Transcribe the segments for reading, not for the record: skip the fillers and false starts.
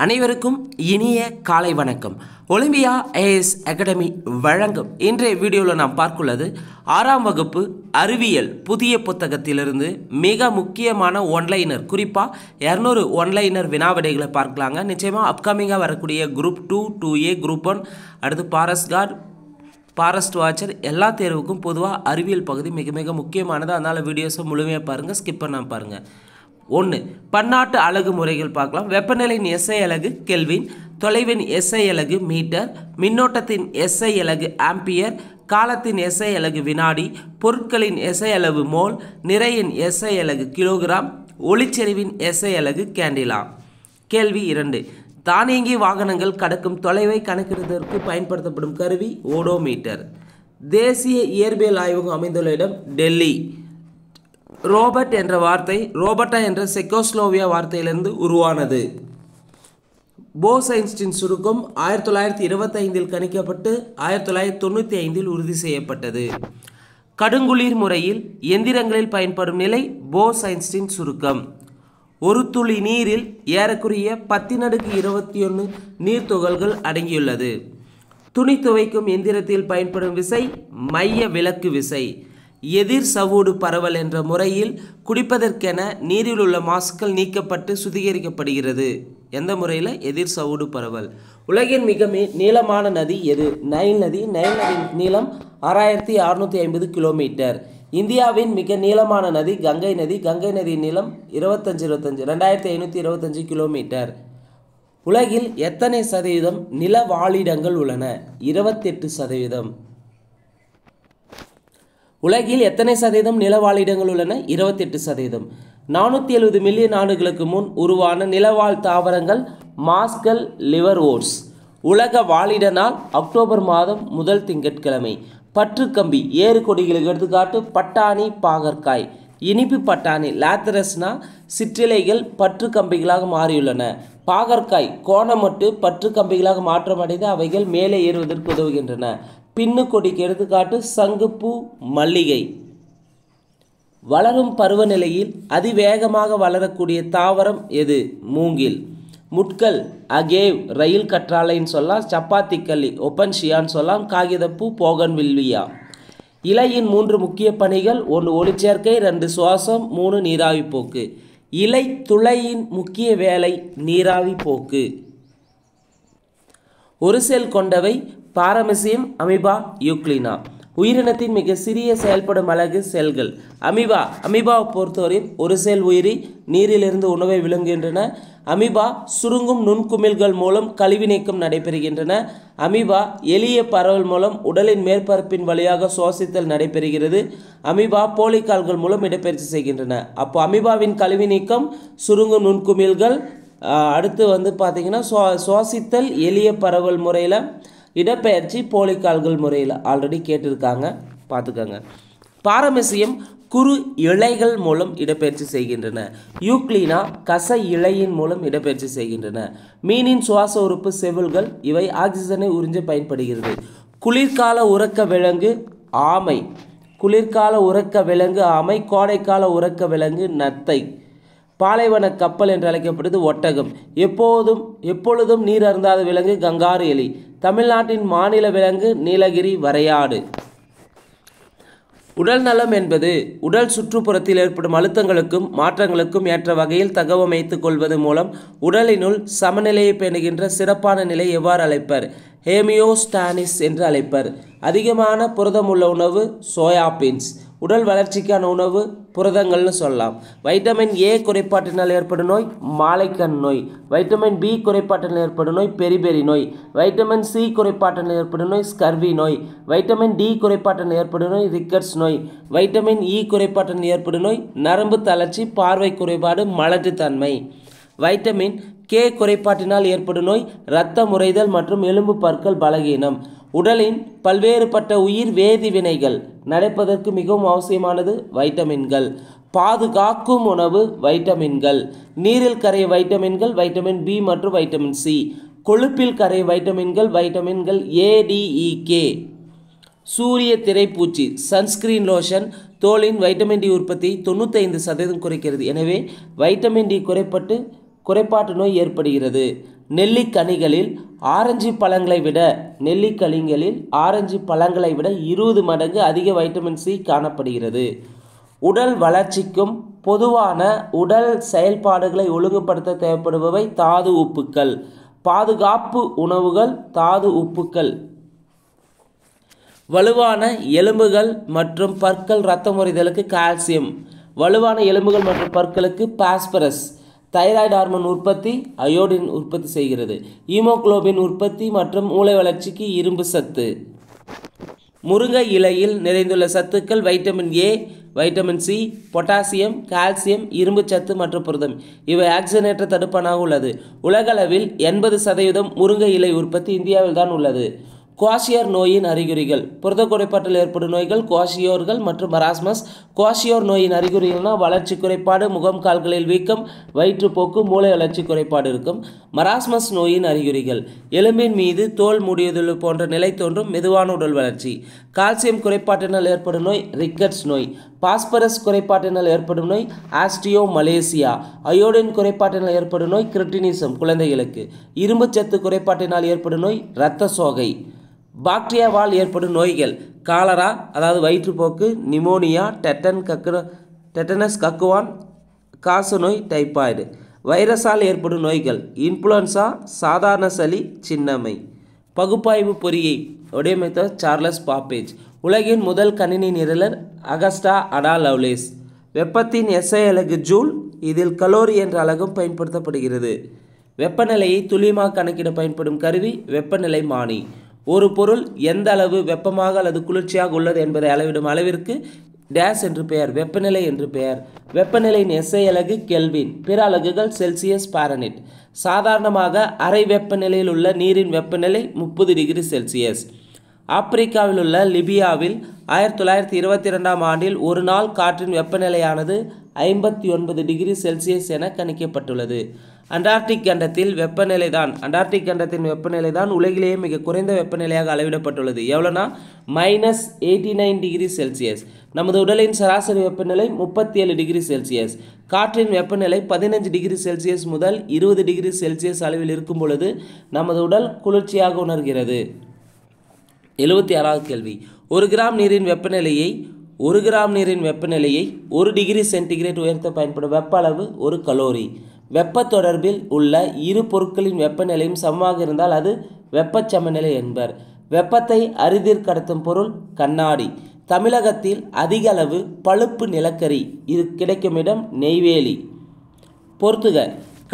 அனைவருக்கும் இனிய காலை வணக்கம். ஒலிம்பியா ஐஏஎஸ் அகாடமி வழங்கும் இன்றைய வீடியோவில் நாம் பார்க்குள்ளது 6ஆம் வகுப்பு அறிவியல் புதிய புத்தகத்திலிருந்து மிக முக்கியமான ஒன்லைனர், குறிப்பாக 200 ஒன்லைனர் வினாவிடைகளை பார்க்கலாங்க. நிச்சயமாக அப்கமிங்காக வரக்கூடிய குரூப் 2, 2A, குரூப் 1, அடுத்து ஃபாரஸ்ட் கார்டு, ஃபாரஸ்ட் வாட்சர் எல்லா தேர்வுக்கும் பொதுவாக அறிவியல் பகுதி மிக மிக முக்கியமானது. அதனால் வீடியோஸை முழுமையாக பாருங்கள், ஸ்கிப் பண்ணாமல் பாருங்கள். 1. பன்னாட்டு அலகு முறைகள் பார்க்கலாம். வெப்பநிலையின் எஸ்ஐ அலகு கெல்வின், தொலைவின் எஸ்ஐ அலகு மீட்டர், மின்னோட்டத்தின் எஸ்ஐ அலகு ஆம்பியர், காலத்தின் எஸ்ஐ அலகு வினாடி, பொருட்களின் எஸ்ஐ அளவு மோல், நிறையின் எஸ்ஐ அலகு கிலோகிராம், ஒளிச்செறிவின் எஸ்ஐ அலகு கேண்டிலா. கேள்வி 2. தானியங்கி வாகனங்கள் கடக்கும் தொலைவை கணக்கிடுவதற்கு பயன்படுத்தப்படும் கருவி ஓடோமீட்டர். தேசிய இயற்பியல் ஆய்வகம் அமைந்துள்ள இடம் டெல்லி. ரோபோட் என்ற வார்த்தை ரோபோட்டா என்ற செக்கோஸ்லோவியா வார்த்தையிலிருந்து உருவானது. போஸ் ஐன்ஸ்டீன் சுருக்கம் 1925இல் கணிக்கப்பட்டு 1995இல் உறுதி செய்யப்பட்டது. கடுங்குளிர் முறையில் எந்திரங்களில் பயன்படும் நிலை போஸ் ஐன்ஸ்டீன் சுருக்கம். ஒரு துளி நீரில் ஏறக்குறைய 10⁻21 நீர்த்துகள்கள் அடங்கியுள்ளது. துணி துவைக்கும் எந்திரத்தில் பயன்படும் விசை மைய விலக்கு விசை. எதிர் சவ்வூடு பரவல் என்ற முறையில் குடிப்பதற்கென நீரில் உள்ள மாசுக்கள் நீக்கப்பட்டு சுத்திகரிக்கப்படுகிறது. எந்த முறையில்? எதிர் சவ்வூடு பரவல். உலகின் மிக நீளமான நதி எது? நைல் நதி. நைல் நதியின் நீளம் 6650 கிலோமீட்டர். இந்தியாவின் மிக நீளமான நதி கங்கை நதி. கங்கை நதியின் நீளம் 2525 கிலோமீட்டர். உலகில் எத்தனை சதவீதம் நில வாழிடங்கள் உள்ளன? 28%. உலகில் எத்தனை சதவீதம் நிலவாழிடங்கள் உள்ளன? 28%. 470 மில்லியன் ஆண்டுகளுக்கு முன் உருவான நிலவாழ் தாவரங்கள் மாஸ்கல் லிவர்வோர்ட்ஸ். உலக வாழிட நாள் அக்டோபர் மாதம் முதல் திங்கட்கிழமை. பற்றுக்கம்பி ஏறு கொடிகளுக்கு எடுத்துக்காட்டு பட்டாணி, பாகற்காய். இனிப்பு பட்டாணி லாத்தரஸ்னா சிற்றிலைகள் பற்று கம்பிகளாக மாறியுள்ளன. பாகற்காய் கோணமட்டு பற்று கம்பிகளாக மாற்றமடைந்து அவைகள் மேலே ஏறுவதற்கு உதவுகின்றன. பின்னு கொடிக்கு எடுத்துக்காட்டு சங்குப்பூ, மல்லிகை. வளரும் பருவநிலையில் அதிவேகமாக வளரக்கூடிய தாவரம் எது? மூங்கில். முட்கள் அகேவ் ரயில் கற்றாழைன்னு சொல்லலாம், சப்பாத்தி கல்லி ஒப்பன்ஷியான்னு சொல்லலாம், காகிதப்பூ போகன்வில்லியா. இலையின் 3 முக்கிய பணிகள்: 1 ஒளிச்சேர்க்கை, 2 சுவாசம், 3 நீராவி போக்கு. இலை துளையின் முக்கிய வேலை நீராவி போக்கு. ஒரு செல் கொண்டவை பாரமெசியம், அமீபா, யூக்ளினா. உயிரினத்தின் மிக சிறிய செயல்படும் அலகு செல்கள். அமீபாவை பொறுத்தவரை ஒரு செல் உயிரி, நீரிலிருந்து உணவை விழுங்குகின்றன. அமீபா சுருங்கும் நுண்குமிழ்கள் மூலம் கழிவு நீக்கம் நடைபெறுகின்றன. அமீபா எளிய பரவல் மூலம் உடலின் மேற்பரப்பின் வழியாக சுவாசித்தல் நடைபெறுகிறது. அமீபா போலிக்கால்கள் மூலம் இடப்பெயர்ச்சி செய்கின்றன. அப்போ அமீபாவின் கழிவு நீக்கம், சுருங்கும் நுண்குமிழ்கள், அடுத்து பார்த்தீங்கன்னா சுவாசித்தல் எளிய பரவல் முறையில், இடப்பெயர்ச்சி போலிக்கால்கள் முறையில். ஆல்ரெடி கேட்டிருக்காங்க, பார்த்துக்கோங்க. பாரமெசியம் குறு இழைகள் மூலம் இடப்பெயர்ச்சி செய்கின்றன. யூக்ளினா கசை இழையின் மூலம் இடப்பெயர்ச்சி செய்கின்றன. மீனின் சுவாச உறுப்பு செவில்கள், இவை ஆக்சிஜனை உறிஞ்ச பயன்படுகிறது. குளிர்கால உறக்க விலங்கு ஆமை. குளிர்கால உறக்க விலங்கு ஆமை. கோடைக்கால உறக்க விலங்கு நத்தை. பாலைவன கப்பல் என்று அழைக்கப்படுவது ஒட்டகம். எப்பொழுதும் நீர் அருந்தாத விலங்கு கங்காரு எலி. தமிழ்நாட்டின் மாநில விலங்கு நீலகிரி வரையாடு. உடல் நலம் என்பது உடல் சுற்றுப்புறத்தில் ஏற்படும் அழுத்தங்களுக்கும் மாற்றங்களுக்கும் ஏற்ற வகையில் தகவமைத்துக் கொள்வது மூலம் உடலினுள் சமநிலையை பேணுகின்ற சிறப்பான நிலை எவ்வாறு அழைப்பர்? ஹேமியோஸ்டானிஸ் என்று அழைப்பர். அதிகமான புரதம் உள்ள உணவு சோயாபீன்ஸ். உடல் வளர்ச்சிக்கான உணவு புரதங்கள்னு சொல்லலாம். வைட்டமின் ஏ குறைபாட்டினால் ஏற்படும் நோய் மாலைக்கண் நோய். வைட்டமின் பி குறைபாட்டினால் ஏற்படும் நோய் பெரிபெரி நோய். வைட்டமின் சி குறைபாட்டினால் ஏற்படும் நோய் ஸ்கர்வி நோய். வைட்டமின் டி குறைபாட்டினால் ஏற்படும் நோய் ரிக்கட்ஸ் நோய். வைட்டமின் இ குறைபாட்டினால் ஏற்படும் நோய் நரம்பு தளர்ச்சி, பார்வை குறைபாடு, மலட்டுத்தன்மை. வைட்டமின் கே குறைபாட்டினால் ஏற்படும் நோய் இரத்த முறைதல் மற்றும் எலும்பு பற்கள் பலகீனம். உடலின் பல்வேறுபட்ட உயிர் வேதி வினைகள் நடப்பதற்கு மிகவும் அவசியமானது வைட்டமின்கள். பாதுகாக்கும் உணவு வைட்டமின்கள். நீரில் கரைய வைட்டமின்கள் வைட்டமின் பி மற்றும் வைட்டமின் சி. கொழுப்பில் கரைய வைட்டமின்கள் வைட்டமின்கள் ஏடிஇகே. சூரிய திரைப்பூச்சி சன்ஸ்கிரீன் லோஷன் தோலின் வைட்டமின் டி உற்பத்தியை 95% குறைக்கிறது. எனவே வைட்டமின் டி குறைபாட்டு நோய் ஏற்படுகிறது. நெல்லிக்கனிகளில் ஆரஞ்சு பழங்களை விட 20 மடங்கு அதிக வைட்டமின் சி காணப்படுகிறது. உடல் வளர்ச்சிக்கும் பொதுவான உடல் செயல்பாடுகளை ஒழுங்குபடுத்த தேவைப்படுபவை தாது உப்புக்கள். பாதுகாப்பு உணவுகள் தாது உப்புக்கள். வலுவான எலும்புகள் மற்றும் பற்கள் இரத்தம் உறைதலுக்கு கால்சியம். வலுவான எலும்புகள் மற்றும் பற்களுக்கு பாஸ்பரஸ். தைராய்டு ஹார்மோன் உற்பத்தி அயோடின் உற்பத்தி செய்கிறது. ஹீமோகுளோபின் உற்பத்தி மற்றும் மூளை வளர்ச்சிக்கு இரும்பு சத்து. முருங்கை இலையில் நிறைந்துள்ள சத்துக்கள் vitamin A, vitamin C, potassium, calcium, இரும்பு சத்து மற்றும் புரதம். இவை ஆக்சிஜனேற்ற தடுப்பானாக உள்ளது. உலகளவில் 80% முருங்கை இலை உற்பத்தி இந்தியாவில் தான் உள்ளது. குவாஷியர் நோயின் அறிகுறிகள். புரத குறைபாட்டில் ஏற்படும் நோய்கள் குவாஷியோர்கள் மற்றும் மராஸ்மஸ். குவாஷியோர் நோயின் அறிகுறிகள்னா வளர்ச்சி குறைபாடு, முகம் கால்களில் வீக்கம், வயிற்றுப்போக்கு, மூளை வளர்ச்சி குறைபாடு இருக்கும். மராஸ்மஸ் நோயின் அறிகுறிகள் எலும்பின் மீது தோல் மூடியது போன்ற நிலை தோன்றும் மெதுவான உடல் வளர்ச்சி. கால்சியம் குறைபாட்டினால் ஏற்படும் நோய் ரிக்கட்ஸ் நோய். பாஸ்பரஸ் குறைபாட்டினால் ஏற்படும் நோய் ஆஸ்டியோமலேசியா. அயோடின் குறைபாட்டினால் ஏற்படும் நோய் கிரிட்டினிசம் குழந்தைகளுக்கு. இரும்பு சத்து குறைபாட்டினால் ஏற்படும் நோய் இரத்த சோகை. பாக்டீரியாவால் ஏற்படும் நோய்கள் காலரா அதாவது வயிற்றுப்போக்கு, நிமோனியா, டெட்டனஸ் கக்குவான், காசநோய், டைபாய்டு. வைரஸால் ஏற்படும் நோய்கள் இன்ஃப்ளூயன்சா, சாதாரண சளி, சின்னம்மை. பகுப்பாய்வு பொறியை வடிவமைத்த சார்லஸ் பாப்பேஜ். உலகின் முதல் கணினி நிரலர் அகஸ்டா அடா லவ்லேஸ். வெப்பத்தின் எஸ்ஐ அலகு ஜூல். இதில் கலோரி என்ற அலகும் பயன்படுத்தப்படுகிறது. வெப்பநிலையை துல்லியமாக கணக்கிட பயன்படும் கருவி வெப்பநிலைமானி. ஒரு பொருள் எந்த அளவு வெப்பமாக அல்லது குளிர்ச்சியாக உள்ளது என்பதை அளவிடும் அளவிற்கு டேஸ் என்று பெயர், வெப்பநிலை என்று பெயர். வெப்பநிலையின் எஸ்ஐ அலகு கெல்வின். பிற அலகுகள் செல்சியஸ், பாரனிட். சாதாரணமாக அறை வெப்பநிலையில் உள்ள நீரின் வெப்பநிலை 30 டிகிரி செல்சியஸ். ஆப்பிரிக்காவில் உள்ள லிபியாவில் 1922ஆம் ஆண்டில் ஒரு நாள் காற்றின் வெப்பநிலையானது 59 டிகிரி செல்சியஸ் என கணிக்கப்பட்டுள்ளது. அண்டார்டிக் கண்டத்தின் வெப்பநிலை தான் உலகிலேயே மிக குறைந்த வெப்பநிலையாக அளவிடப்பட்டுள்ளது. எவ்வளோனா -89 டிகிரி செல்சியஸ். நமது உடலின் சராசரி வெப்பநிலை 37 டிகிரி செல்சியஸ். காற்றின் வெப்பநிலை 15 டிகிரி செல்சியஸ் முதல் 20 டிகிரி செல்சியஸ் அளவில் இருக்கும் பொழுது நமது உடல் குளிர்ச்சியாக உணர்கிறது. 76வது கேள்வி. ஒரு கிராம் நீரின் வெப்பநிலையை 1 டிகிரி சென்டிகிரேட் உயர்த்த பயன்படும் வெப்ப அளவு 1 கலோரி. வெப்ப தொடர்பில் உள்ள இரு பொருட்களின் வெப்பநிலையும் சமமாக இருந்தால் அது வெப்பச் சமநிலை என்பர். வெப்பத்தை அரிதிற் கடத்தும் பொருள் கண்ணாடி. தமிழகத்தில் அதிக அளவு பழுப்பு நிலக்கரி இது கிடைக்கும் இடம் நெய்வேலி. பொறுத்துக.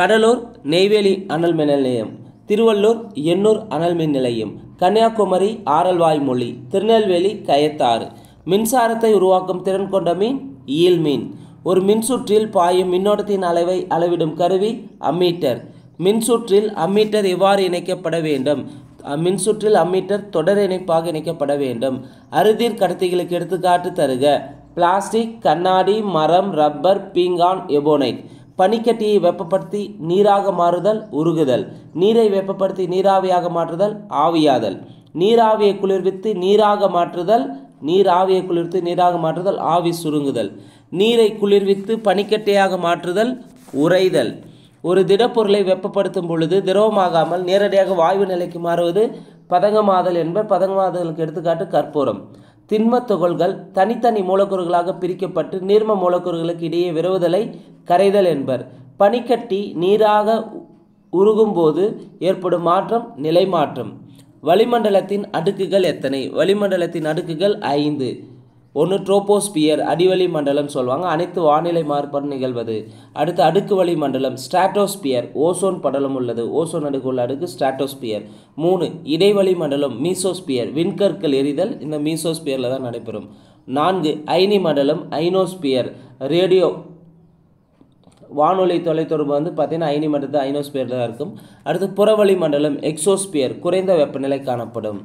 கடலூர் நெய்வேலி அனல் மின் நிலையம், திருவள்ளூர் எண்ணூர் அனல் மின் நிலையம், கன்னியாகுமரி ஆரல்வாய் மொழி, திருநெல்வேலி கயத்தாறு. மின்சாரத்தை உருவாக்கும் திறன் கொண்ட மீன் ஈல் மீன். ஒரு மின்சுற்றில் பாயும் மின்னோட்டத்தின் அளவை அளவிடும் கருவி அம்மீட்டர். மின்சுற்றில் அம்மீட்டர் எவ்வாறு இணைக்கப்பட வேண்டும்? மின்சுற்றில் அம்மீட்டர் தொடர் இணைப்பாக இணைக்கப்பட வேண்டும். அறுதிர் கடத்திகளுக்கு எடுத்துக்காட்டு தருக. பிளாஸ்டிக், கண்ணாடி, மரம், ரப்பர், பீங்கான், எபோனைட். பனிக்கட்டியை வெப்பப்படுத்தி நீராக மாறுதல் உருகுதல். நீரை வெப்பப்படுத்தி நீராவியாக மாற்றுதல் ஆவியாதல். நீராவியை குளிர்வித்து நீராக மாற்றுதல் ஆவி சுருங்குதல். நீரை குளிர்வித்து பனிக்கட்டையாக மாற்றுதல் உறைதல். ஒரு திடப்பொருளை வெப்பப்படுத்தும் பொழுது திரவமாகாமல் நேரடியாக வாயு நிலைக்கு மாறுவது பதங்கமாதல் என்பர். பதங்கமாதலுக்கு எடுத்துக்காட்டு கற்பூரம். திண்மத் துகள்கள் தனித்தனி மூலக்கூறுகளாக பிரிக்கப்பட்டு நீர்ம மூலக்கூறுகளுக்கு இடையே விரவுதலை கரைதல் என்பர். பனிக்கட்டி நீராக உருகும்போது ஏற்படும் மாற்றம் நிலை மாற்றம். வளிமண்டலத்தின் அடுக்குகள் எத்தனை? வளிமண்டலத்தின் அடுக்குகள் 5. 1 ட்ரோபோஸ்பியர் அடிவளி மண்டலம் சொல்லுவாங்க, அனைத்து வானிலை மாறுபாடு நிகழ்வது. அடுத்து அடுக்கு வளி மண்டலம் ஸ்ட்ராட்டோஸ்பியர், ஓசோன் படலம் உள்ளது, ஓசோன் அடுக்கு உள்ள அடுக்கு ஸ்ட்ராட்டோஸ்பியர். 3 இடைவெளி மண்டலம் மீசோஸ்பியர், விண்கற்கள் எரிதல் இந்த மீசோஸ்பியரில் தான் நடைபெறும். 4 அயனி மண்டலம் ஐனோஸ்பியர், ரேடியோ வானொலி தொலைத்தொடர்பு பார்த்தீங்கன்னா அயனி மண்டலத்தில் ஐனோஸ்பியரில் தான் இருக்கும். அடுத்து புறவளி மண்டலம் எக்ஸோஸ்பியர், குறைந்த வெப்பநிலை காணப்படும்.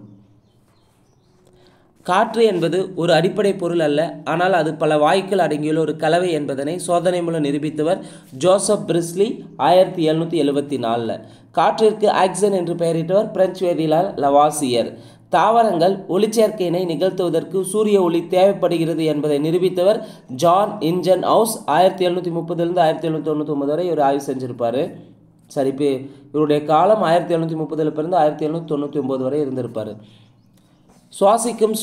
காற்று என்பது ஒரு அடிப்படை பொருள் அல்ல, ஆனால் அது பல வாயுக்கள் அடங்கியுள்ள ஒரு கலவை என்பதனை சோதனை மூலம் நிரூபித்தவர் ஜோசப் பிரிஸ்லி 1774. காற்றிற்கு ஆக்சிஜன் என்று பெயரிட்டவர் பிரெஞ்சு வேதியியலாளர் லவாசியர். தாவரங்கள் ஒளிச்சேர்க்கையினை நிகழ்த்துவதற்கு சூரிய ஒளி தேவைப்படுகிறது என்பதை நிரூபித்தவர் ஜான் இன்ஜன் ஹவுஸ் 1730 1799 வரை ஒரு ஆய்வு செஞ்சிருப்பார். சரி, இப்போ இவருடைய காலம் 1730 பிறந்து 1799 வரை இருந்திருப்பார். சுவாசிக்கும்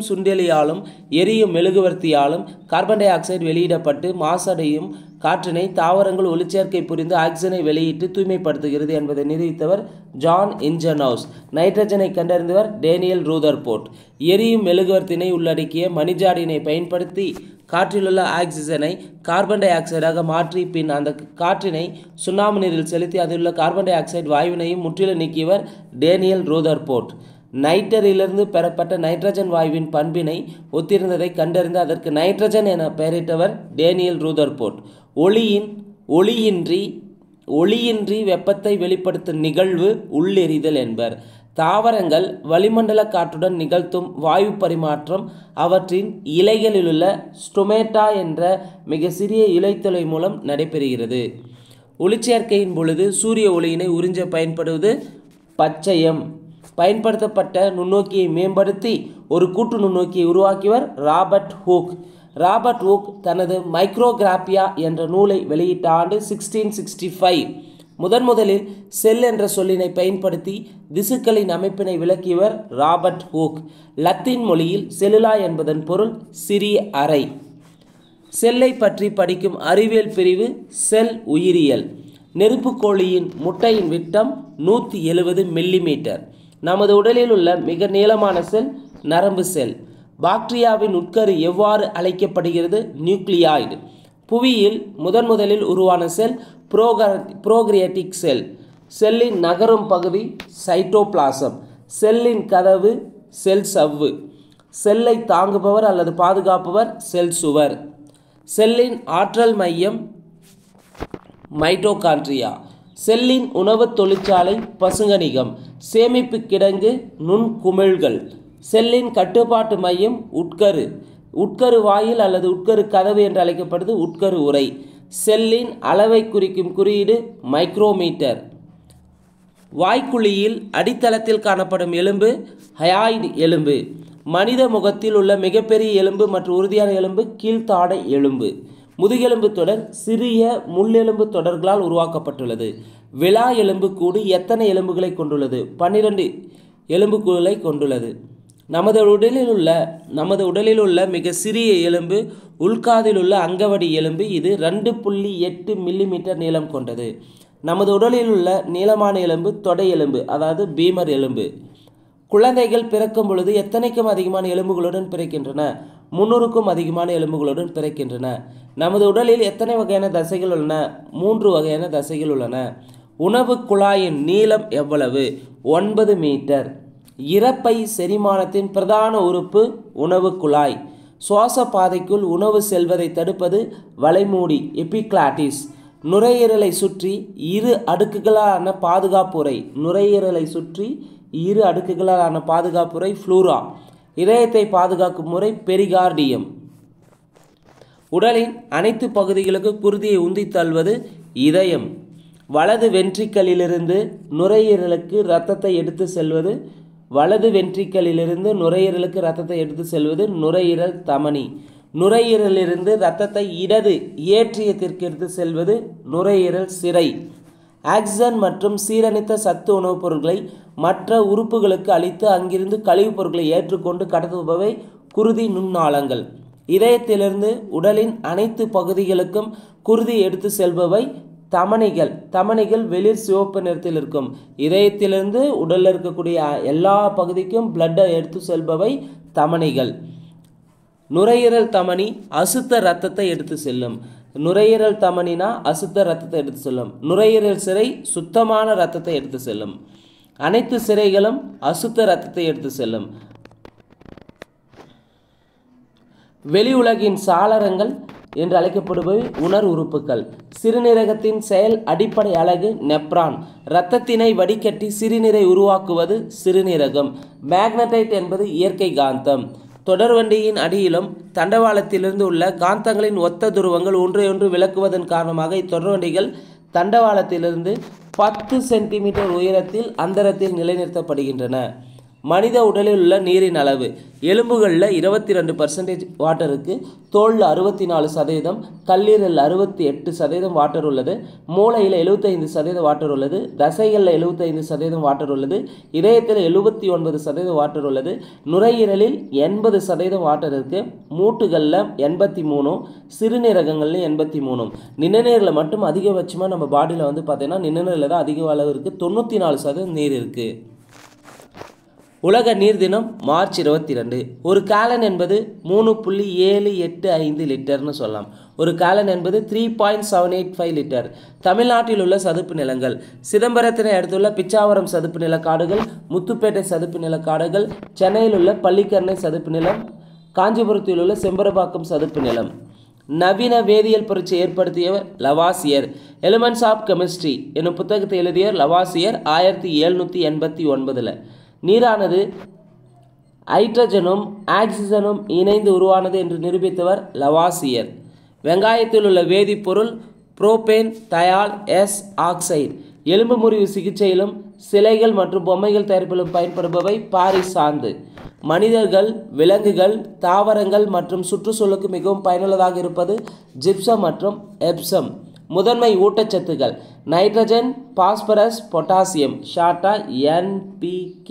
சுண்டெலியாலும் எரியும் மெழுகுவர்த்தியாலும் கார்பன் டை ஆக்சைடு வெளியிடப்பட்டு மாசடையும் காற்றினை தாவரங்கள் ஒளிச்சேர்க்கை புரிந்து ஆக்சிஜனை வெளியிட்டு தூய்மைப்படுத்துகிறது என்பதை நிரூபித்தவர் ஜான் இன்ஜனவுஸ். நைட்ரஜனை கண்டறிந்தவர் டேனியல் ரூதர்போர்ட். எரியும் மெழுகுவர்த்தினை உள்ளடக்கிய மணிஜாடினை பயன்படுத்தி காற்றிலுள்ள ஆக்சிஜனை கார்பன் டை ஆக்சைடாக மாற்றி பின் அந்த காற்றினை சுண்ணாம்பு நீரில் செலுத்தி அதிலுள்ள கார்பன் டை ஆக்சைடு வாயுவினையும் முற்றிலும் நீக்கியவர் டேனியல் ரூதர்போர்ட். நைட்டரிலிருந்து பெறப்பட்ட நைட்ரஜன் வாயுவின் பண்பினை ஒத்திருந்ததை கண்டறிந்து அதற்கு நைட்ரஜன் என பெயரிட்டவர் டேனியல் ரூதர்போர்ட். ஒளியின்றி வெப்பத்தை வெளிப்படுத்தும் நிகழ்வு உள்ளெறிதல் என்பர். தாவரங்கள் வளிமண்டல காற்றுடன் நிகழ்த்தும் வாயு பரிமாற்றம் அவற்றின் இலைகளிலுள்ள ஸ்டொமேட்டா என்ற மிக சிறிய இலைத்தொலை மூலம் நடைபெறுகிறது. ஒளிச்சேர்க்கையின் பொழுது சூரிய ஒளியினை உறிஞ்ச பயன்படுவது பச்சையம். பயன்படுத்தப்பட்ட நுண்ணோக்கியை மேம்படுத்தி ஒரு கூட்டு நுண்ணோக்கியை உருவாக்கியவர் ராபர்ட் ஹூக். ராபர்ட் ஹூக் தனது மைக்ரோகிராபியா என்ற நூலை வெளியிட்ட ஆண்டு 1665. முதலில் செல் என்ற சொல்லினை பயன்படுத்தி திசுக்களின் அமைப்பினை விளக்கியவர் ராபர்ட் ஹூக். லத்தீன் மொழியில் செல்லுலா என்பதன் பொருள் சிறிய அறை. செல்லை பற்றி படிக்கும் அறிவியல் பிரிவு செல் உயிரியல். நெருப்புக்கோழியின் முட்டையின் விட்டம் 170 மில்லிமீட்டர். நமது உடலில் உள்ள மிக நீளமான செல் நரம்பு செல். பாக்டீரியாவின் உட்கரு எவ்வாறு அழைக்கப்படுகிறது? நியூக்ளியாய்டு. புவியில் முதலில் உருவான செல் புரோகிரியட்டிக் செல். செல்லின் நகரும் பகுதி சைட்டோபிளாசம். செல்லின் கதவு செல் சவ்வு. செல்லை தாங்குபவர் அல்லது பாதுகாப்பவர் செல் சுவர். செல்லின் ஆற்றல் மையம் மைட்டோகாண்ட்ரியா. செல்லின் உணவு தொழிற்சாலை பசுங்கணிகம். சேமிப்பு கிடங்கு நுண்குமிழ்கள். செல்லின் கட்டுப்பாட்டு மையம் உட்கரு. உட்கரு வாயில் அல்லது உட்கரு கதவு என்று அழைக்கப்படுது உட்கரு உறை. செல்லின் அளவை குறிக்கும் குறியீடு மைக்ரோமீட்டர். வாய்க்குழியில் அடித்தளத்தில் காணப்படும் எலும்பு ஹயாய்டு எலும்பு. மனித முகத்தில் உள்ள மிகப்பெரிய எலும்பு மற்றும் உறுதியான எலும்பு கீழ்த்தாடை எலும்பு. முதுகெலும்பு தொடர் சிறிய முள்ளெலும்பு தொடர்களால் உருவாக்கப்பட்டுள்ளது. விலா எலும்பு கூடு எத்தனை எலும்புகளை கொண்டுள்ளது? 12 எலும்புக்கூடுகளை கொண்டுள்ளது. நமது உடலில் உள்ள மிக சிறிய எலும்பு உள்காதில் உள்ள அங்கவடி எலும்பு. இது 2.8 மில்லிமீட்டர் நீளம் கொண்டது. நமது உடலில் உள்ள நீளமான எலும்பு தொடை எலும்பு, அதாவது பீமர் எலும்பு. குழந்தைகள் பிறக்கும் பொழுது எத்தனைக்கும் அதிகமான எலும்புகளுடன் பிறக்கின்றன? 300க்கும் அதிகமான எலும்புகளுடன் பிறக்கின்றன. நமது உடலில் எத்தனை வகையான தசைகள் உள்ளன? 3 வகையான தசைகள் உள்ளன. உணவு குழாயின் நீளம் எவ்வளவு? 9 மீட்டர். இரைப்பை செரிமானத்தின் பிரதான உறுப்பு உணவு குழாய். சுவாச பாதைக்குள் உணவு செல்வதை தடுப்பது வளைமூடி எபிக்ளாட்டிஸ். நுரையீரலை சுற்றி இரு அடுக்குகளான பாதுகாப்புரை ஃப்ளூரா. இதயத்தை பாதுகாக்கும் முறை பெரிகார்டியம். உடலின் அனைத்து பகுதிகளுக்கு குருதியை உந்தி தள்ளுவது இதயம். வலது வென்ட்ரிக்கலிலிருந்து நுரையீரலுக்கு இரத்தத்தை எடுத்து செல்வது நுரையீரல் தமனி. நுரையீரலிருந்து இரத்தத்தை இடது ஏற்றியத்திற்கு எடுத்து செல்வது நுரையீரல் சிரை. ஆக்சிஜன் மற்றும் சீரணித்த சத்து உணவுப் பொருட்களை மற்ற உறுப்புகளுக்கு அளித்து அங்கிருந்து கழிவுப் பொருட்களை ஏற்றுக்கொண்டு கடத்துபவை குருதி நுண்ணாளங்கள். இதயத்திலிருந்து உடலின் அனைத்து பகுதிகளுக்கும் குருதி எடுத்து செல்பவை தமனிகள். தமனிகள் வெளிர் சிவப்பு நிறத்தில் இருக்கும். இதயத்திலிருந்து உடலில் இருக்கக்கூடிய எல்லா பகுதிக்கும் பிளட்டை எடுத்து செல்பவை தமனிகள். நுரையீரல் தமனி அசுத்த இரத்தத்தை எடுத்து செல்லும். நுரையீரல் தமனினா அசுத்த இரத்தத்தை எடுத்து செல்லும். நுரையீரல் சிரை சுத்தமான இரத்தத்தை எடுத்து செல்லும். அனைத்து சிரைகளும் அசுத்த இரத்தத்தை எடுத்து செல்லும். வெளி உலகின் சாளரங்கள் என்று அழைக்கப்படுபவை உணர் உறுப்புகள். சிறுநீரகத்தின் செயல் அடிப்படை அலகு நெப்ரான். இரத்தத்தினை வடிகட்டி சிறுநீரை உருவாக்குவது சிறுநீரகம். மேக்னடைட் என்பது இயற்கை காந்தம். தொடர்வண்டியின் அடியிலும் தண்டவாளத்திலிருந்து உள்ள காந்தங்களின் ஒத்த துருவங்கள் ஒன்றையொன்று விளக்குவதன் காரணமாக இத்தொடர்வண்டிகள் தண்டவாளத்திலிருந்து 10 சென்டிமீட்டர் உயரத்தில் அந்தரத்தில் நிலைநிறுத்தப்படுகின்றன. மனித உடலில் உள்ள நீரின் அளவு எலும்புகளில் 22% வாட்டர் இருக்குது, தோலில் 64%, கல்லீரலில் 68% வாட்டர் உள்ளது, மூளையில் 75% வாட்டர் உள்ளது, தசைகளில் 75% வாட்டர் உள்ளது, இதயத்தில் 79% வாட்டர் உள்ளது, நுரையீரலில் 80% வாட்டர் இருக்குது, மூட்டுகளில் 83, சிறுநீரகங்களில் 83. நிணநீரில் மட்டும் அதிகபட்சமாக நம்ம பாடியில் வந்து பார்த்தீங்கன்னா நிணநீரில் தான் அதிக அளவு இருக்குது, 94% நீர் இருக்குது. உலக நீர் தினம் மார்ச் 22. ஒரு கேலன் என்பது 3.785 லிட்டர்னு சொல்லலாம். ஒரு கேலன் என்பது 3.785 லிட்டர். தமிழ்நாட்டில் உள்ள சதுப்பு நிலங்கள் சிதம்பரத்தினை அடுத்துள்ள பிச்சாவரம் சதுப்பு நில காடுகள், முத்துப்பேட்டை சதுப்பு நில காடுகள், சென்னையில் உள்ள பள்ளிக்கரணை சதுப்பு நிலம், காஞ்சிபுரத்தில் உள்ள செம்பரபாக்கம் சதுப்பு நிலம். நவீன வேதியியல் புரட்சி ஏற்படுத்தியவர் லவாசியர். எலிமெண்ட்ஸ் ஆஃப் கெமிஸ்ட்ரி என்னும் புத்தகத்தை எழுதியவர் லவாசியர் 1789. நீரானது ஹைட்ரஜனும் ஆக்சிஜனும் இணைந்து உருவானது என்று நிரூபித்தவர் லவாசியர். வெங்காயத்தில் உள்ள வேதிப்பொருள் புரோபேன் தயால் எஸ் ஆக்சைடு. எலும்பு முறிவு சிகிச்சையிலும் சிலைகள் மற்றும் பொம்மைகள் தயாரிப்பிலும் பயன்படுபவை பாரிஸ் சாந்து. மனிதர்கள், விலங்குகள், தாவரங்கள் மற்றும் சுற்றுச்சூழலுக்கு மிகவும் பயனுள்ளதாக இருப்பது ஜிப்சம் மற்றும் எப்சம். முதன்மை ஊட்டச்சத்துக்கள் நைட்ரஜன், பாஸ்பரஸ், பொட்டாசியம், ஷார்ட்டா NPK.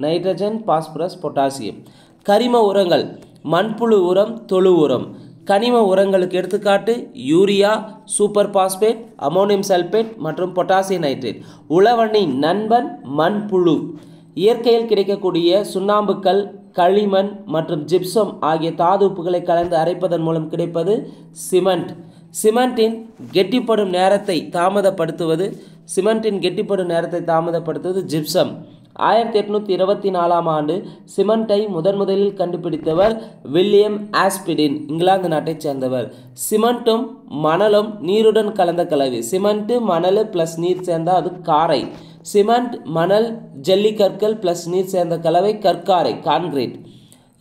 Nitrogen, phosphorus, potassium. கரிம உரங்கள் மண்புழு உரம், தொழு உரம். கனிம உரங்களுக்கு எடுத்துக்காட்டு urea, super phosphate, ammonium sulphate மற்றும் பொட்டாசியம் நைட்ரேட். உழவனின் நண்பன் மண்புழு. இயற்கையில் கிடைக்கக்கூடிய சுண்ணாம்புக்கல், களிமண் மற்றும் ஜிப்சம் ஆகிய தாது உப்புகளை கலந்து அரைப்பதன் மூலம் கிடைப்பது சிமெண்ட். சிமெண்டின் கெட்டிப்படும் நேரத்தை தாமதப்படுத்துவது ஜிப்சம். 1824ஆம் ஆண்டு சிமெண்டை முதலில் கண்டுபிடித்தவர் வில்லியம் ஆஸ்பிடின், இங்கிலாந்து நாட்டைச் சேர்ந்தவர். சிமெண்ட்டும் மணலும் நீருடன் கலந்த கலவை. சிமெண்ட் மணல் பிளஸ் நீர் சேர்ந்தால் அது காரை. சிமெண்ட் மணல் ஜல்லிக்கற்கள் பிளஸ் நீர் சேர்ந்த கலவை கற்காரை, கான்கிரீட்.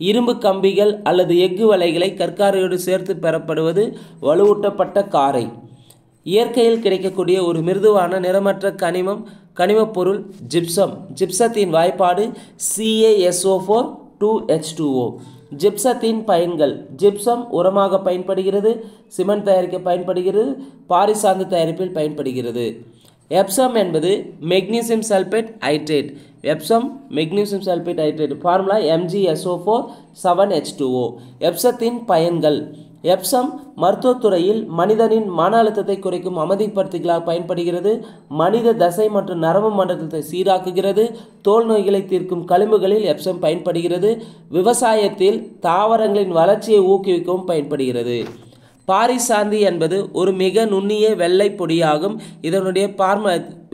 இரும்பு கம்பிகள் அல்லது எஃகு வலைகளை கற்காரையோடு சேர்த்து பெறப்படுவது வலுவூட்டப்பட்ட காரை. இயற்கையில் கிடைக்கக்கூடிய ஒரு மிருதுவான நிறமற்ற கனிமப் பொருள் ஜிப்சம். ஜிப்சத்தின் வாய்ப்பாடு CaSO4 2H2O. ஜிப்சத்தின் பயன்கள் ஜிப்சம் உரமாக பயன்படுகிறது, சிமெண்ட் தயாரிக்க பயன்படுகிறது, பாரிஸ் சாந்து தயாரிப்பில் பயன்படுகிறது. எப்சம் என்பது magnesium sulphate hydrate. Epsom magnesium sulphate hydrate formula MgSO4 7H2O. எப்சத்தின் பயன்கள் எப்சம் மருத்துவத்துறையில் மனிதனின் மன அழுத்தத்தை குறைக்கும் அமைதிப்படுத்திகளாக பயன்படுகிறது, மனித தசை மற்றும் நரம்பு மண்டலத்தை சீராக்குகிறது, தோல் நோய்களை தீர்க்கும் களிம்புகளில் எப்சம் பயன்படுகிறது, விவசாயத்தில் தாவரங்களின் வளர்ச்சியை ஊக்குவிக்கவும் பயன்படுகிறது. பாரிஸ் சாந்தி என்பது ஒரு மிக நுண்ணிய வெள்ளை பொடியாகும். இதனுடைய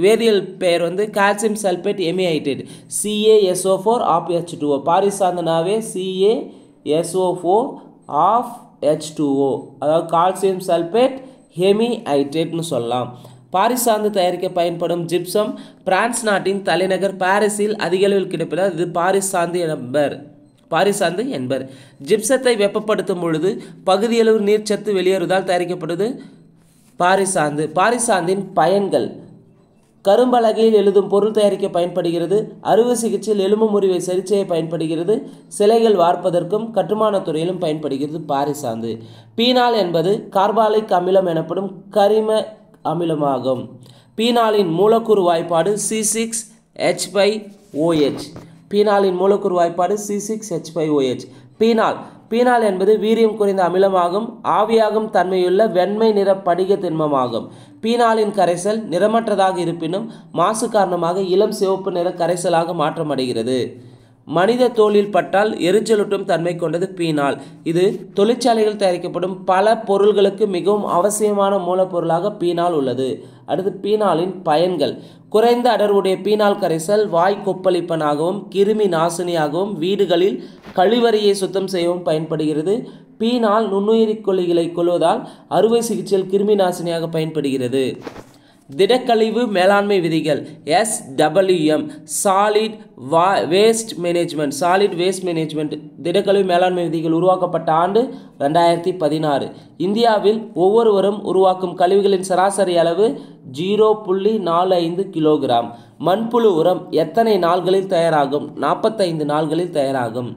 வேதியியல் பெயர் வந்து calcium sulphate hemihydrate CaSO4 of H2O. Paris சாந்தனாவே CaSO4 ஆஃப் H2O, அதாவது கால்சியம் சல்பேட் ஹெமிஹைட்ரேட்னு சொல்லலாம். பாரிஸ் சாந்து தயாரிக்க பயன்படும் ஜிப்சம் பிரான்ஸ் நாட்டின் தலைநகர் பாரிஸில் அதிக அளவில் கிடைப்பதால் இது பாரிஸ் சாந்து என்பர். ஜிப்சத்தை வெப்பப்படுத்தும் பொழுது பகுதியளவு நீர்ச்சத்து வெளியேறுவதால் தயாரிக்கப்படுவது பாரிஸ் சாந்து. பாரிஸ் சாந்தின் பயன்கள் கரும்பலகையில் எழுதும் பொருள் தயாரிக்க பயன்படுகிறது, அறுவை சிகிச்சையில் எலும்பு முறிவை சரி செய்ய பயன்படுகிறது, சிலைகள் வார்ப்பதற்கும் கட்டுமான துறையிலும் பயன்படுகிறது பாரிஸ் சாந்து. பீனால் என்பது கார்பாலிக் அமிலம் எனப்படும் கரிம அமிலமாகும். பீனாலின் மூலக்கூறு வாய்ப்பாடு C6H5OH. பீனாலின் மூலக்கூறு வாய்ப்பாடு C6H5OH. பீனால் என்பது வீரியம் குறைந்த அமிலமாகும், ஆவியாகும் தன்மையுள்ள வெண்மை நிற படிக திண்மமாகும். பீனாலின் கரைசல் நிறமற்றதாக இருப்பினும் மாசு காரணமாக இளம் சிவப்பு நிற கரைசலாக மாற்றமடைகிறது. மனித தோலில் பட்டால் எரிச்சலூட்டும் தன்மை கொண்டது பீனால். இது தொழிற்சாலைகள் தயாரிக்கப்படும் பல பொருள்களுக்கு மிகவும் அவசியமான மூலப்பொருளாக பீனால் உள்ளது. அடுத்து பீனாலின் பயன்கள் குறைந்த அடர்வுடைய பீனால் கரைசல் வாய் கொப்பளிப்பனாகவும் கிருமி நாசினியாகவும் வீடுகளில் கழிவறையை சுத்தம் செய்யவும் பயன்படுகிறது. பீனால் நுண்ணுயிரி கொல்லிகளை கொள்வதால் அறுவை சிகிச்சையில் கிருமி நாசினியாக பயன்படுகிறது. திடக்கழிவு மேலாண்மை விதிகள் SWM சாலிட் வேஸ்ட் மேனேஜ்மெண்ட் திடக்கழிவு மேலாண்மை விதிகள் உருவாக்கப்பட்ட ஆண்டு 2016. இந்தியாவில் ஒவ்வொருவரும் உருவாக்கும் கழிவுகளின் சராசரி அளவு 0.45 கிலோகிராம். மண்புழு உரம் எத்தனை நாள்களில் தயாராகும்? 45 நாள்களில் தயாராகும்.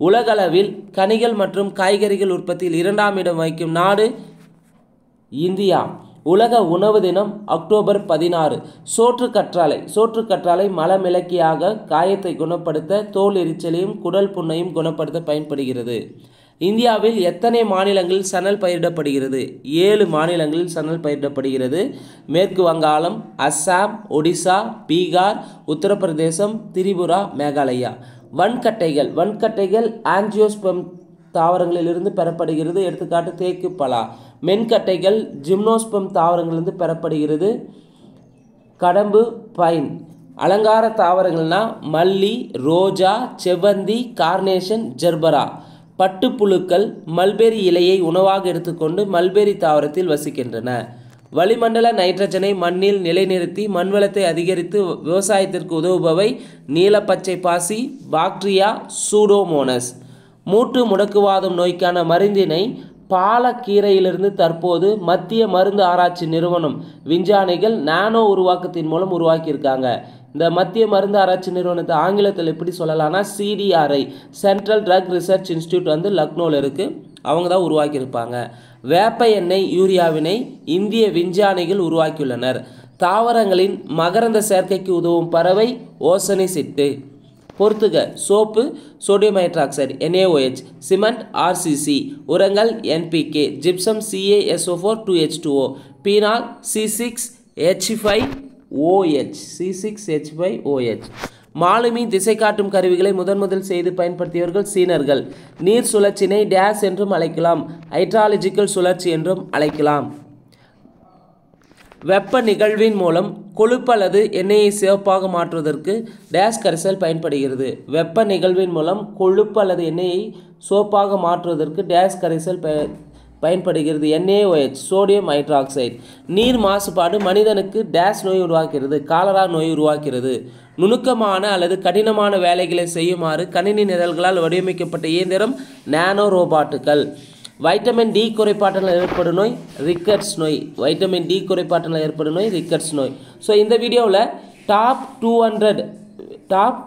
உலகளவில் கனிகள் மற்றும் காய்கறிகள் உற்பத்தியில் 2ஆம் இடம் வகிக்கும் நாடு இந்தியா. உலக உணவு தினம் அக்டோபர் 16. சோற்றுக்கற்றாழை மலமிளக்கியாக காயத்தை குணப்படுத்த, தோல் எரிச்சலையும் குடல் புண்ணையும் குணப்படுத்த பயன்படுகிறது. இந்தியாவில் எத்தனை மாநிலங்களில் சணல் பயிரிடப்படுகிறது? 7 மாநிலங்களில் சணல் பயிரிடப்படுகிறது. மேற்கு வங்காளம், அஸ்ஸாம், ஒடிசா, பீகார், உத்தரப்பிரதேசம், திரிபுரா, மேகாலயா. வன்கட்டைகள் ஆஞ்சியோஸ்பெர்ம் தாவரங்களிலிருந்து பெறப்படுகிறது. எடுத்துக்காட்டு தேக்கு, பலா. மென்கட்டைகள் ஜிம்னோஸ்பெர்ம் தாவரங்களிலிருந்து பெறப்படுகிறது. கடம்பு, பைன். அலங்கார தாவரங்கள்னா மல்லி, ரோஜா, செவ்வந்தி, கார்னேஷன், ஜெர்பரா. பட்டுப்புழுக்கள் மல்பெரி இலையை உணவாக எடுத்துக்கொண்டு மல்பெரி தாவரத்தில் வசிக்கின்றன. வளிமண்டல நைட்ரஜனை மண்ணில் நிலைநிறுத்தி மண்வளத்தை அதிகரித்து விவசாயத்திற்கு உதவுபவை நீலப்பச்சை பாசி, பாக்டீரியா, சூடோமோனஸ். மூட்டு முடக்குவாதம் நோய்க்கான மருந்தினை பாலக்கீரையிலிருந்து தற்போது மத்திய மருந்து ஆராய்ச்சி நிறுவனம் விஞ்ஞானிகள் நானோ உருவாக்கத்தின் மூலம் உருவாக்கியிருக்காங்க. இந்த மத்திய மருந்து ஆராய்ச்சி நிறுவனத்தை ஆங்கிலத்தில் எப்படி சொல்லலாம்னா CDRI, central drug research institute வந்து லக்னோவில் இருக்குது. அவங்க தான் உருவாக்கியிருப்பாங்க. வேப்ப எண்ணெய் யூரியாவினை இந்திய விஞ்ஞானிகள் உருவாக்கியுள்ளனர். தாவரங்களின் மகரந்த சேர்க்கைக்கு உதவும் பறவை ஓசனை சிட்டு. பொறுத்துக: soap sodium hydroxide NaOH, cement RCC, உரங்கள் NPK, gypsum CaSO4 2H2O, phenol C6H5OH. மாலுமி திசை காட்டும் கருவிகளை முதல் செய்து பயன்படுத்தியவர்கள் சீனர்கள். நீர் சுழற்சினை டேஸ் என்றும் அழைக்கலாம், ஹைட்ராலஜிக்கல் சுழற்சி என்றும் அழைக்கலாம். வெப்ப நிகழ்வின் மூலம் கொழுப்பு அல்லது எண்ணெயை சிவப்பாக மாற்றுவதற்கு டேஸ் கரைசல் பயன்படுகிறது. வெப்ப நிகழ்வின் மூலம் கொழுப்பு அல்லது எண்ணெயை சோப்பாக மாற்றுவதற்கு டேஸ் கரைசல் பயன்படுகிறது. NaOH, sodium hydroxide. நீர் மாசுபாடு மனிதனுக்கு டேஸ் நோய் உருவாக்குகிறது, காலரா நோய் உருவாக்குகிறது. நுணுக்கமான அல்லது கடினமான வேலைகளை செய்யுமாறு கணினி நிரல்களால் வடிவமைக்கப்பட்ட இயந்திரம் நானோ ரோபாட்டுகள். வைட்டமின் டி குறைபாட்டினால் ஏற்படும் நோய் ரிக்கட்ஸ் நோய். ஸோ இந்த வீடியோவில் டாப்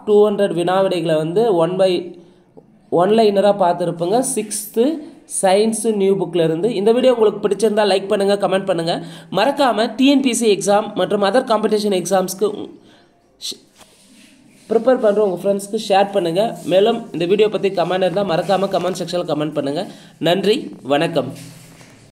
200 வினாவிடைகளை வந்து ஒன்லைனராக பார்த்துருப்போங்க. 6th சயின்ஸு நியூ புக்கில் இருந்து. இந்த வீடியோ உங்களுக்கு பிடிச்சிருந்தால் லைக் பண்ணுங்கள், கமெண்ட் பண்ணுங்கள். மறக்காமல் TNPSC எக்ஸாம் மற்றும் அதர் காம்படிஷன் எக்ஸாம்ஸ்க்கு ப்ரிப்பேர் பண்ணுற உங்கள் ஃப்ரெண்ட்ஸ்க்கு ஷேர் பண்ணுங்கள். மேலும் இந்த வீடியோ பற்றி கமெண்ட் இருந்தால் மறக்காமல் கமெண்ட் செக்ஷனில் கமெண்ட் பண்ணுங்கள். நன்றி, வணக்கம்.